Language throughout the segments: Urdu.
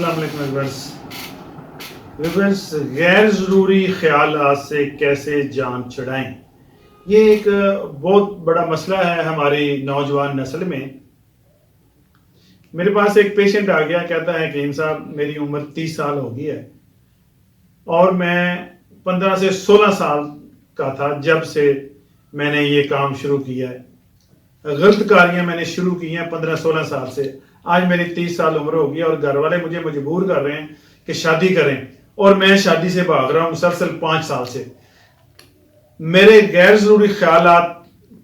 السلام علیکم ویورز، غیر ضروری خیالات سے کیسے جان چھڑائیں، یہ ایک بہت بڑا مسئلہ ہے ہماری نوجوان نسل میں۔ میرے پاس ایک پیشنٹ آ گیا، کہتا ہے کہ صاحب میری عمر 30 سال ہو گئی ہے اور میں 15 سے 16 سال کا تھا جب سے میں نے یہ کام شروع کیا ہے، غلط کاریاں میں نے شروع کی ہیں 15-16 سال سے۔ آج میری 30 سال عمر ہو گئی اور گھر والے مجھے مجبور کر رہے ہیں کہ شادی کریں، اور میں شادی سے بھاگ رہا ہوں مسلسل 5 سال سے۔ میرے غیر ضروری خیالات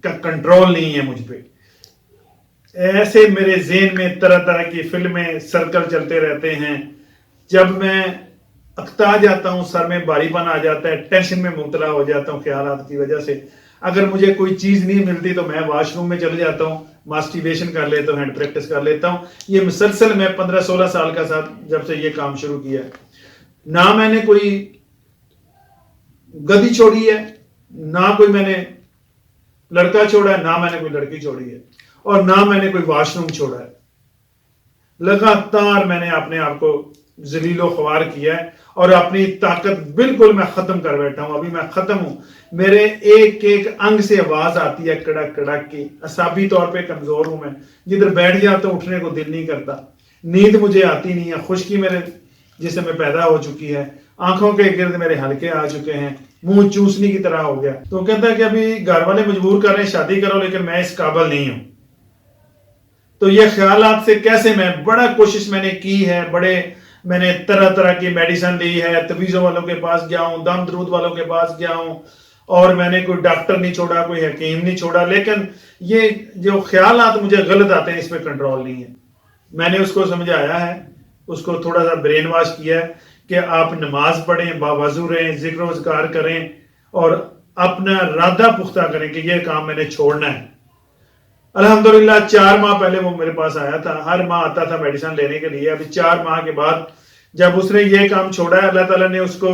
کا کنٹرول نہیں ہے مجھ پہ، ایسے میرے ذہن میں طرح طرح کی فلمیں سرکل چلتے رہتے ہیں۔ جب میں اکتا جاتا ہوں، سر میں بھاری پن آ جاتا ہے، ٹینشن میں مبتلا ہو جاتا ہوں خیالات کی وجہ سے۔ اگر مجھے کوئی چیز نہیں ملتی تو میں واش روم میں چلے جاتا ہوں، ماسٹربیشن کر لیتا ہوں، ہینڈ پریکٹس کر لیتا ہوں۔ یہ مسلسل میں 15-16 سال کا ساتھ جب سے یہ کام شروع کیا ہے، نہ میں نے کوئی گدی چھوڑی ہے، نہ کوئی میں نے لڑکا چھوڑا ہے، نہ میں نے کوئی لڑکی چھوڑی ہے، اور نہ میں نے کوئی واش روم چھوڑا ہے۔ لگاتار میں نے اپنے آپ کو ذلیل و خوار کیا ہے اور اپنی طاقت بالکل میں ختم کر بیٹھا ہوں۔ ابھی میں ختم ہوں، میرے ایک ایک انگ سے آواز آتی ہے کڑک کڑک کی۔ اعصابی طور پہ کمزور ہوں میں، جدھر بیٹھ جاتا ہوں اٹھنے کو دل نہیں کرتا، نیند مجھے آتی نہیں ہے، خشکی میرے جسم میں پیدا ہو چکی ہے، آنکھوں کے گرد میرے حلقے آ چکے ہیں، منہ چوسنی کی طرح ہو گیا۔ تو کہتا ہے کہ ابھی گھر والے مجبور کر رہے ہیں شادی کرو، لیکن میں اس قابل نہیں ہوں۔ تو یہ خیالات سے کیسے، میں بڑا کوشش میں نے کی ہے، میں نے طرح طرح کی میڈیسن لی ہے، تویزوں والوں کے پاس گیا ہوں، دم درود والوں کے پاس گیا ہوں، اور میں نے کوئی ڈاکٹر نہیں چھوڑا، کوئی حکیم نہیں چھوڑا، لیکن یہ جو خیالات مجھے غلط آتے ہیں اس پہ کنٹرول نہیں ہے۔ میں نے اس کو سمجھایا ہے، اس کو تھوڑا سا برین واش کیا ہے کہ آپ نماز پڑھیں، باوضو رہیں، ذکر و اذکار کریں، اور اپنا ارادہ پختہ کریں کہ یہ کام میں نے چھوڑنا ہے۔ الحمدللہ 4 ماہ پہلے وہ میرے پاس آیا تھا، ہر ماہ آتا تھا میڈیسن لینے کے لیے۔ ابھی 4 ماہ کے بعد جب اس نے یہ کام چھوڑا ہے، اللہ تعالیٰ نے اس کو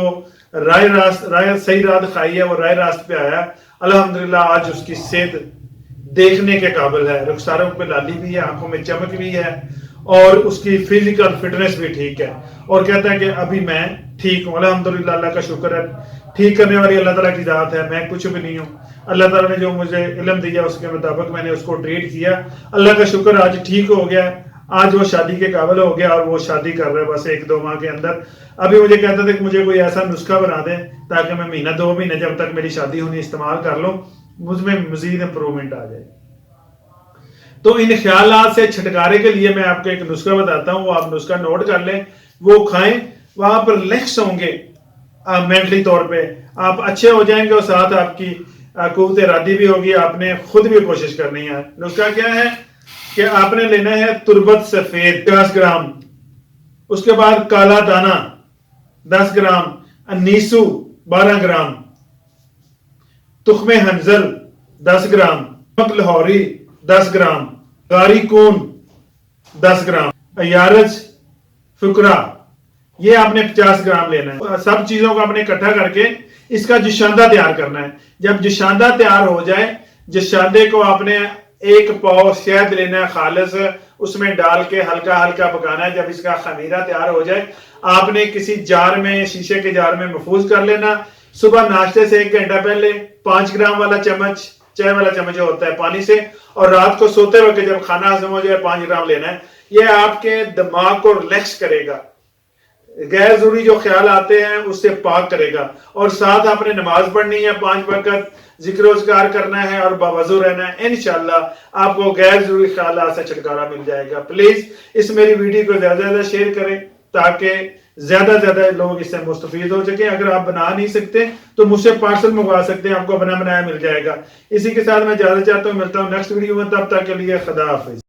صحیح راہ دکھائی ہے، وہ رائے راست پہ آیا۔ الحمدللہ آج اس کی صحت دیکھنے کے قابل ہے، رخساروں پہ لالی بھی ہے، آنکھوں میں چمک بھی ہے، اور اس کی فزیکل فٹنس بھی ٹھیک ہے، اور کہتا ہے کہ ابھی میں ٹھیک ہوں۔ الحمدللہ اللہ کا شکر ہے، ٹھیک کرنے والی اللہ تعالیٰ کی ذات ہے، میں کچھ بھی نہیں ہوں۔ اللہ تعالیٰ نے جو مجھے علم دیا اس کے مطابق میں نے اس کو ٹریٹ کیا، اللہ کا شکر آج ٹھیک ہو گیا، آج وہ شادی کے قابل ہو گیا، اور وہ شادی کر رہا ہے بس 1-2 ماہ کے اندر۔ ابھی مجھے کہتا تھا کہ مجھے کوئی ایسا نسخہ بنا دیں تاکہ میں 1-2 مہینے جب تک میری شادی ہونی استعمال کر لوں، مجھ میں مزید امپرومنٹ آ جائے۔ تو ان خیالات سے چھٹکارے کے لیے میں آپ کو ایک نسخہ بتاتا ہوں، وہ آپ نسخہ نوٹ کر لیں، وہ کھائیں، وہاں پر ریلیکس ہوں گے، مینٹلی طور پہ آپ اچھے ہو جائیں گے، اور ساتھ آپ کی قوت ارادی بھی ہوگی۔ آپ نے خود بھی کوشش کرنی ہے۔ نسخہ کیا ہے کہ آپ نے لینا ہے تربت سفید 50 گرام، اس کے بعد کالا دانہ 10 گرام، انیسو 12 گرام، تخم ہنزل 10 گرام، نمک لاہوری 10 گرام، غاری کون 10 گرام، ایارج فکرا، یہ آپ نے 50 گرام لینا ہے۔ سب چیزوں کو آپ نے اکٹھا کر کے اس کا جشاندہ تیار کرنا ہے۔ جب جشاندہ تیار ہو جائے، جشاندے کو آپ نے 1 پاؤ شہد لینا ہے خالص، اس میں ڈال کے ہلکا ہلکا پکانا ہے۔ جب اس کا خمیرہ تیار ہو جائے، آپ نے کسی جار میں، شیشے کے جار میں محفوظ کر لینا۔ صبح ناشتے سے 1 گھنٹہ پہلے 5 گرام والا چمچ، چائے والا چمچ ہوتا ہے، پانی سے، اور رات کو سوتے وقت جب کھانا ہضم ہو جائے 5 گرام لینا ہے۔ یہ آپ کے دماغ کو ریلیکس کرے گا، غیر ضروری جو خیال آتے ہیں اس سے پاک کرے گا، اور ساتھ آپ نے نماز پڑھنی ہے 5 وقت، ذکر و اذکار کرنا ہے، اور باوضو رہنا ہے۔ انشاءاللہ آپ کو غیر ضروری خیالات سے چھٹکارا مل جائے گا۔ پلیز اس میری ویڈیو کو زیادہ سے زیادہ شیئر کریں تاکہ زیادہ سے زیادہ لوگ اس سے مستفید ہو سکیں۔ اگر آپ بنا نہیں سکتے تو مجھ سے پارسل منگوا سکتے ہیں، آپ کو بنا بنایا مل جائے گا۔ اسی کے ساتھ میں اجازت چاہتا ہوں، ملتا ہوں نیکسٹ ویڈیو میں، تب تک کے لیے خدا حافظ۔